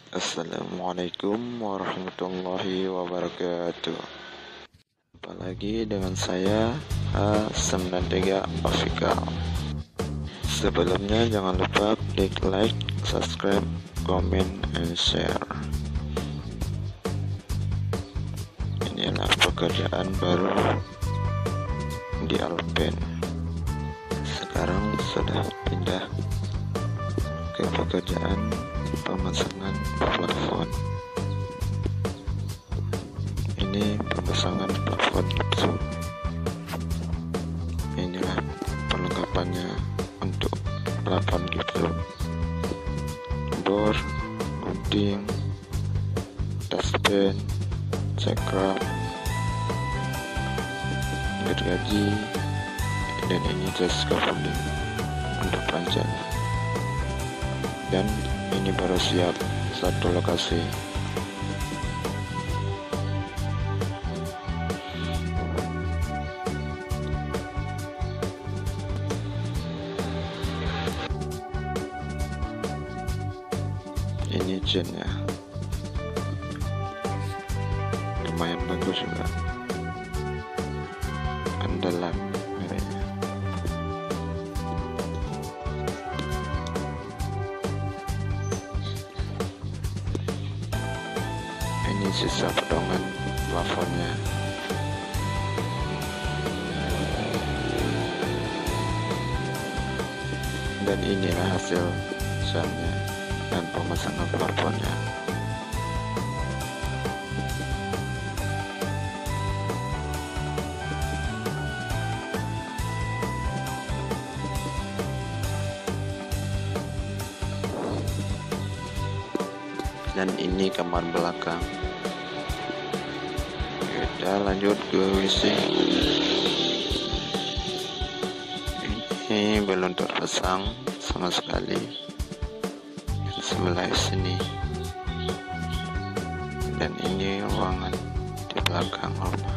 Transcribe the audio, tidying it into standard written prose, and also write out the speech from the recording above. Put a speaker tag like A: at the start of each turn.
A: Assalamualaikum warahmatullahi wabarakatuh. Jumpa lagi dengan saya A93 Official. Sebelumnya jangan lupa klik like, subscribe, comment, and share. Inilah pekerjaan baru di Alpen. Sekarang sudah pindah ke pekerjaan pemasangan plafon. Ini pemasangan plafon gypsum. Inilah perlengkapannya untuk plafon gypsum: bor, gunting, dustpan, cekrap, gergaji, dan ini jas scaffolding untuk panjang. Dan ini baru siap satu lokasi. Ini jennya lumayan bagus juga, andalan mereknya. Ini sisa potongan plafonnya. Dan inilah hasil jamnya dan pemasangan plafonnya. Dan ini kamar belakang. Kita lanjut ke WC. Ini belum terpasang sama sekali sebelah sini. Dan ini ruangan di belakang rumah.